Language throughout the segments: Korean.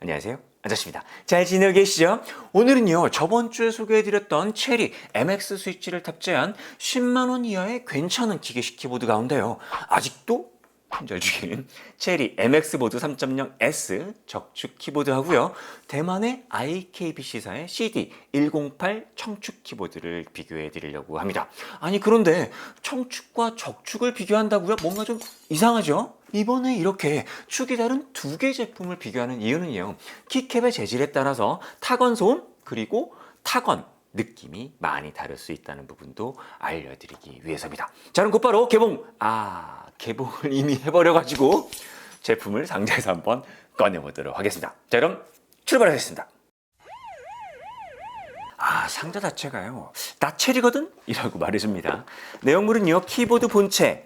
안녕하세요, 아저씨입니다. 잘 지내고 계시죠? 오늘은요, 저번 주에 소개해드렸던 체리 MX 스위치를 탑재한 10만원 이하의 괜찮은 기계식 키보드 가운데요, 아직도 품절 중인 체리 MX 보드 3.0S 적축 키보드 하고요, 대만의 IKBC사의 CD108 청축 키보드를 비교해 드리려고 합니다. 아니, 그런데 청축과 적축을 비교한다고요? 뭔가 좀 이상하죠? 이번에 이렇게 축이 다른 두 개 제품을 비교하는 이유는요, 키캡의 재질에 따라서 타건 소음 그리고 타건 느낌이 많이 다를 수 있다는 부분도 알려드리기 위해서입니다. 자, 그럼 곧바로 개봉을 이미 해버려가지고 제품을 상자에서 한번 꺼내보도록 하겠습니다. 자, 그럼 출발하겠습니다. 상자 자체가요, 나 체리거든? 이라고 말해줍니다. 내용물은요, 키보드 본체,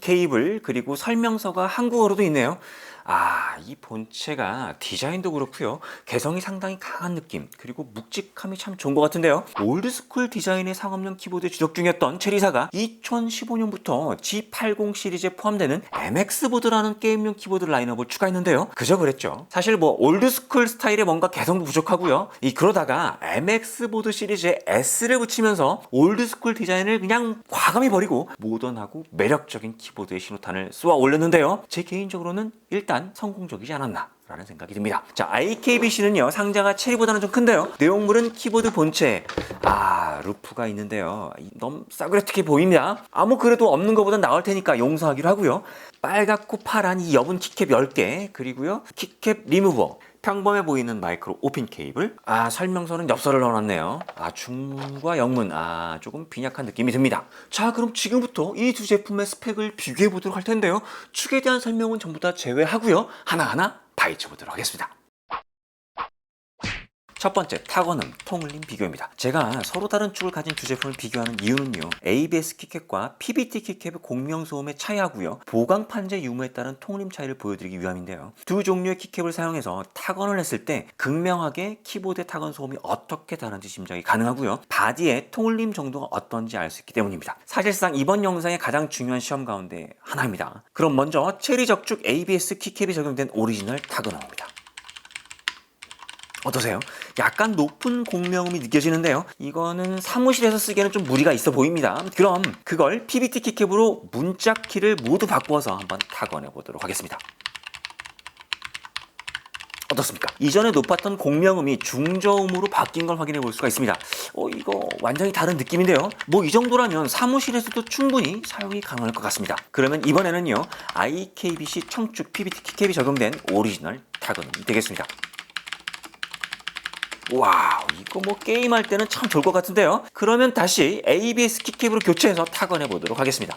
케이블, 그리고 설명서가 한국어로도 있네요. 이 본체가 디자인도 그렇고요, 개성이 상당히 강한 느낌, 그리고 묵직함이 참 좋은 것 같은데요. 올드스쿨 디자인의 상업용 키보드 주력 중이었던 체리사가 2015년부터 G80 시리즈에 포함되는 MX 보드라는 게임용 키보드 라인업을 추가했는데요. 그저 그랬죠. 사실 올드스쿨 스타일의 뭔가 개성도 부족하고요, 그러다가 MX 보드 시리즈에 S를 붙이면서 올드스쿨 디자인을 그냥 과감히 버리고 모던하고 매력적인 키보드의 신호탄을 쏘아 올렸는데요. 제 개인적으로는 일단 성공적이지 않았나 라는 생각이 듭니다. 자, IKBC는요, 상자가 체리보다는 좀 큰데요, 내용물은 키보드 본체, 루프가 있는데요, 너무 싸구려틱해 보입니다. 그래도 없는 것보단 나을 테니까 용서하기로 하고요, 빨갛고 파란 이 여분 키캡 10개, 그리고요 키캡 리무버, 평범해 보이는 마이크로 오핀 케이블, 설명서는 엽서를 넣어놨네요. 중문과 영문, 조금 빈약한 느낌이 듭니다. 자, 그럼 지금부터 이 두 제품의 스펙을 비교해 보도록 할 텐데요, 축에 대한 설명은 전부 다 제외하고요, 하나하나 파헤쳐 보도록 하겠습니다. 첫 번째, 타건음, 통울림 비교입니다. 제가 서로 다른 축을 가진 두 제품을 비교하는 이유는요, ABS 키캡과 PBT 키캡의 공명 소음의 차이하고요, 보강 판재 유무에 따른 통울림 차이를 보여드리기 위함인데요, 두 종류의 키캡을 사용해서 타건을 했을 때 극명하게 키보드의 타건 소음이 어떻게 다른지 짐작이 가능하고요, 바디의 통울림 정도가 어떤지 알 수 있기 때문입니다. 사실상 이번 영상의 가장 중요한 시험 가운데 하나입니다. 그럼 먼저 체리 적축 ABS 키캡이 적용된 오리지널 타건음입니다. 어떠세요? 약간 높은 공명음이 느껴지는데요, 이거는 사무실에서 쓰기에는 좀 무리가 있어 보입니다. 그럼 그걸 PBT 키캡으로 문짝 키를 모두 바꾸어서 한번 타건해 보도록 하겠습니다. 어떻습니까? 이전에 높았던 공명음이 중저음으로 바뀐 걸 확인해 볼 수가 있습니다. 이거 완전히 다른 느낌인데요. 이 정도라면 사무실에서도 충분히 사용이 가능할 것 같습니다. 그러면 이번에는요, IKBC 청축 PBT 키캡이 적용된 오리지널 타건음이 되겠습니다. 와우, 이거 게임할 때는 참 좋을 것 같은데요. 그러면 다시 ABS 키캡으로 교체해서 타건해 보도록 하겠습니다.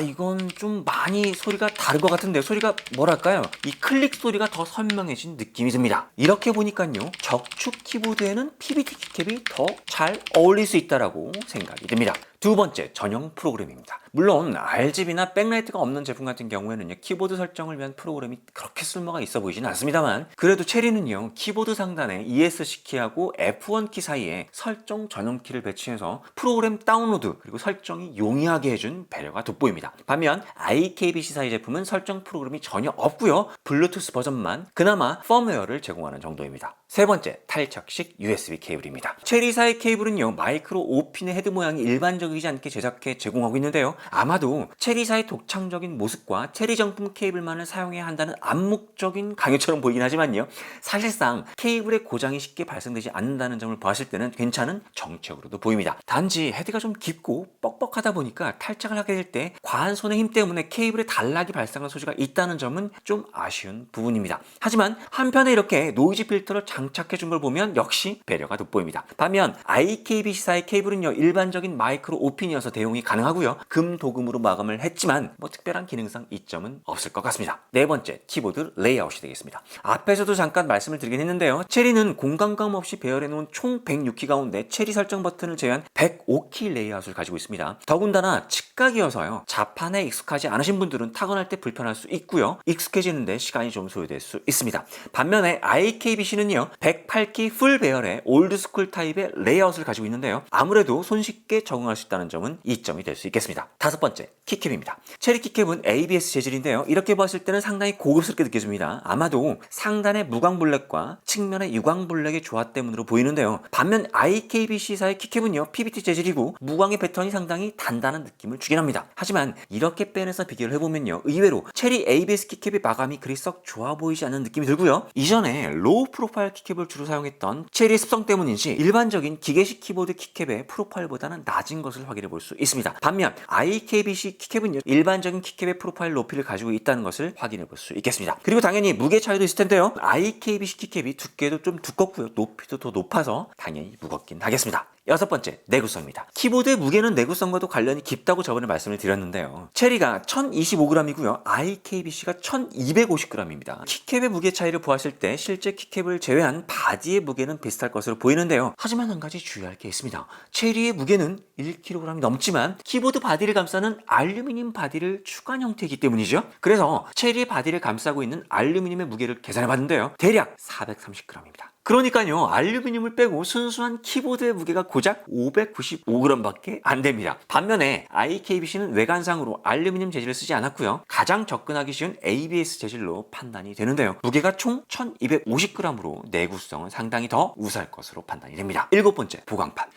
이건 좀 많이 소리가 다른 것 같은데요. 소리가 뭐랄까요, 이 클릭 소리가 더 선명해진 느낌이 듭니다. 이렇게 보니까요, 적축 키보드에는 PBT 키캡이 더 잘 어울릴 수 있다라고 생각이 듭니다. 두 번째, 전용 프로그램입니다. 물론 RGB나 백라이트가 없는 제품 같은 경우에는요, 키보드 설정을 위한 프로그램이 그렇게 쓸모가 있어 보이지는 않습니다만, 그래도 체리는요, 키보드 상단에 ESC 키하고 F1 키 사이에 설정 전용 키를 배치해서 프로그램 다운로드 그리고 설정이 용이하게 해준 배려가 돋보입니다. 반면 IKBC사의 제품은 설정 프로그램이 전혀 없고요, 블루투스 버전만 그나마 펌웨어를 제공하는 정도입니다. 세 번째, 탈착식 USB 케이블입니다. 체리사의 케이블은요, 마이크로 5핀의 헤드 모양이 일반적이지 않게 제작해 제공하고 있는데요, 아마도 체리사의 독창적인 모습과 체리 정품 케이블만을 사용해야 한다는 암묵적인 강요처럼 보이긴 하지만요, 사실상 케이블의 고장이 쉽게 발생되지 않는다는 점을 보았을 때는 괜찮은 정책으로도 보입니다. 단지 헤드가 좀 깊고 뻑뻑하다 보니까 탈착을 하게 될 때 과한 손의 힘 때문에 케이블에 단락이 발생할 소지가 있다는 점은 좀 아쉬운 부분입니다. 하지만 한편에 이렇게 노이즈 필터를 장착해 준 걸 보면 역시 배려가 돋보입니다. 반면 IKBC사의 케이블은요, 일반적인 마이크로 5핀이어서 대용이 가능하고요, 금 도금으로 마감을 했지만 특별한 기능상 이점은 없을 것 같습니다. 네 번째, 키보드 레이아웃이 되겠습니다. 앞에서도 잠깐 말씀을 드리긴 했는데요, 체리는 공간감 없이 배열해 놓은 총 106키 가운데 체리 설정 버튼을 제외한 105키 레이아웃을 가지고 있습니다. 더군다나 직각이어서요, 자판에 익숙하지 않으신 분들은 타건할 때 불편할 수 있고요, 익숙해지는데 시간이 좀 소요될 수 있습니다. 반면에 IKBC는요, 키보드는요 108키 풀 배열의 올드스쿨 타입의 레이아웃을 가지고 있는데요. 아무래도 손쉽게 적응할 수 있다는 점은 이점이 될 수 있겠습니다. 다섯 번째, 키캡입니다. 체리 키캡은 ABS 재질인데요. 이렇게 봤을 때는 상당히 고급스럽게 느껴집니다. 아마도 상단의 무광 블랙과 측면의 유광 블랙의 조화 때문으로 보이는데요. 반면 IKBC사의 키캡은요 PBT 재질이고 무광의 패턴이 상당히 단단한 느낌을 주긴 합니다. 하지만 이렇게 빼내서 비교를 해보면요 의외로 체리 ABS 키캡의 마감이 그리 썩 좋아 보이지 않는 느낌이 들고요. 이전에 로우 프로파일 키캡을 주로 사용했던 체리의 습성 때문인지 일반적인 기계식 키보드 키캡의 프로파일보다는 낮은 것을 확인해 볼 수 있습니다. 반면 IKBC 키캡은요 일반적인 키캡의 프로파일 높이를 가지고 있다는 것을 확인해 볼 수 있겠습니다. 그리고 당연히 무게 차이도 있을 텐데요. IKBC 키캡이 두께도 좀 두껍고요. 높이도 더 높아서 당연히 무겁긴 하겠습니다. 여섯 번째, 내구성입니다. 키보드의 무게는 내구성과도 관련이 깊다고 저번에 말씀을 드렸는데요. 체리가 1025g이고요. IKBC가 1250g입니다. 키캡의 무게 차이를 보았을 때 실제 키캡을 제외한 바디의 무게는 비슷할 것으로 보이는데요. 하지만 한 가지 주의할 게 있습니다. 체리의 무게는 1kg이 넘지만 키보드 바디를 감싸는 알루미늄 바디를 추가한 형태이기 때문이죠. 그래서 체리의 바디를 감싸고 있는 알루미늄의 무게를 계산해 봤는데요. 대략 430g입니다. 그러니까요 알루미늄을 빼고 순수한 키보드의 무게가 고작 595g밖에 안 됩니다. 반면에 IKBC는 외관상으로 알루미늄 재질을 쓰지 않았고요. 가장 접근하기 쉬운 ABS 재질로 판단이 되는데요. 무게가 총 1250g으로 내구성은 상당히 더 우수할 것으로 판단이 됩니다. 일곱 번째, 보강판.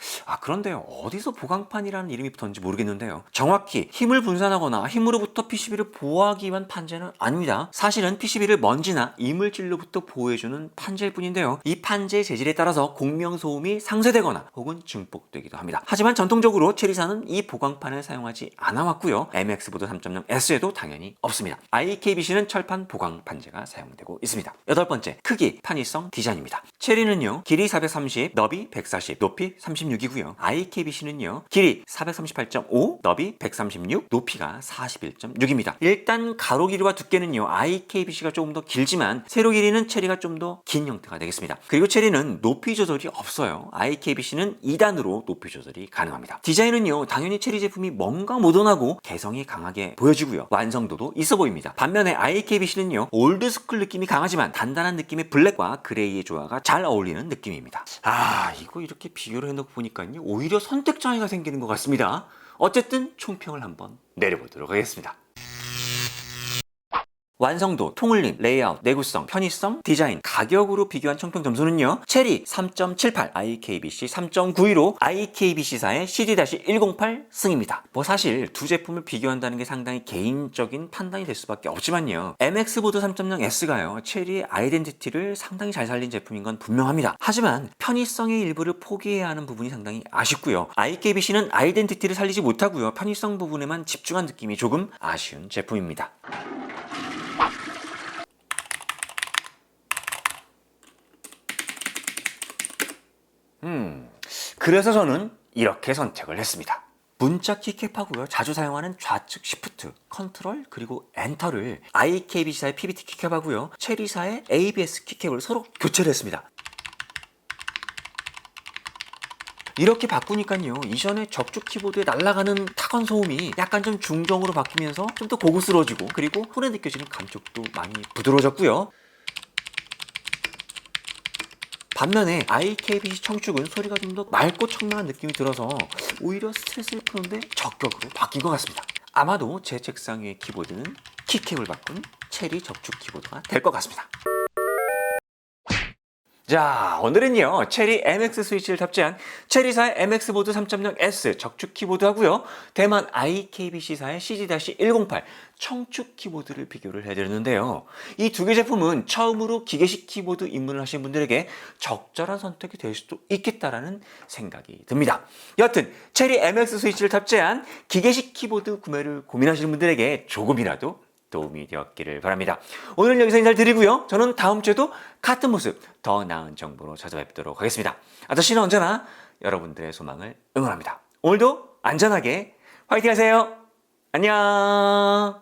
그런데요 어디서 보강판이라는 이름이 붙었는지 모르겠는데요. 정확히 힘을 분산하거나 힘으로부터 PCB를 보호하기 위한 판재는 아닙니다. 사실은 PCB를 먼지나 이물질로부터 보호해주는 판재일 뿐인데요. 이 판재 재질에 따라서 공명소음이 상쇄되거나 혹은 증폭되기도 합니다. 하지만 전통적으로 체리사는 이 보강판을 사용하지 않아왔고요. MX보드 3.0S에도 당연히 없습니다. IKBC는 철판 보강 판재가 사용되고 있습니다. 여덟 번째, 크기, 편의성, 디자인입니다. 체리는요 길이 430, 너비 140, 높이 36이고요. IKBC는요 길이 438.5, 너비 136, 높이가 41.6입니다. 일단 가로 길이와 두께는요 IKBC가 조금 더 길지만 세로 길이는 체리가 좀 더 긴 형태가 되겠습니다. 그리고 체리는 높이 조절이 없어요. IKBC는 2단으로 높이 조절이 가능합니다. 디자인은요 당연히 체리 제품이 뭔가 모던하고 개성이 강하게 보여지고요. 완성도도 있어 보입니다. 반면에 IKBC는요 올드스쿨 느낌이 강하지만 단단한 느낌의 블랙과 그레이의 조화가 잘 어울리는 느낌입니다. 이거 이렇게 비교를 해놓고 보니까요 오히려 선택 장애가 생기는 것 같습니다. 어쨌든 총평을 한번 내려보도록 하겠습니다. 완성도, 통울림, 레이아웃, 내구성, 편의성, 디자인, 가격으로 비교한 총평 점수는요. 체리 3.78, IKBC 3.92로 IKBC사의 CD-108 승입니다. 사실 두 제품을 비교한다는 게 상당히 개인적인 판단이 될 수밖에 없지만요. MX보드 3.0S가요. 체리의 아이덴티티를 상당히 잘 살린 제품인 건 분명합니다. 하지만 편의성의 일부를 포기해야 하는 부분이 상당히 아쉽고요. IKBC는 아이덴티티를 살리지 못하고요. 편의성 부분에만 집중한 느낌이 조금 아쉬운 제품입니다. 그래서 저는 이렇게 선택을 했습니다. 문자 키캡하고요. 자주 사용하는 좌측 시프트, 컨트롤, 그리고 엔터를 IKBC사의 PBT 키캡하고요. 체리사의 ABS 키캡을 서로 교체를 했습니다. 이렇게 바꾸니까요. 이전에 적축 키보드에 날아가는 타건 소음이 약간 좀 중정으로 바뀌면서 좀 더 고급스러워지고 그리고 손에 느껴지는 감촉도 많이 부드러워졌고요. 반면에 IKBC 청축은 소리가 좀 더 맑고 청량한 느낌이 들어서 오히려 스트레스를 푸는데 적격으로 바뀐 것 같습니다. 아마도 제 책상 위의 키보드는 키캡을 바꾼 체리 적축 키보드가 될 것 같습니다. 자, 오늘은요 체리 MX 스위치를 탑재한 체리사의 MX보드 3.0S 적축 키보드 하고요 대만 IKBC사의 CD-108 청축 키보드를 비교를 해드렸는데요. 이 두 개 제품은 처음으로 기계식 키보드 입문을 하신 분들에게 적절한 선택이 될 수도 있겠다라는 생각이 듭니다. 여하튼 체리 MX 스위치를 탑재한 기계식 키보드 구매를 고민하시는 분들에게 조금이라도 도움이 되었기를 바랍니다. 오늘은 여기서 인사를 드리고요. 저는 다음 주에도 같은 모습, 더 나은 정보로 찾아뵙도록 하겠습니다. 아저씨는 언제나 여러분들의 소망을 응원합니다. 오늘도 안전하게 화이팅 하세요. 안녕.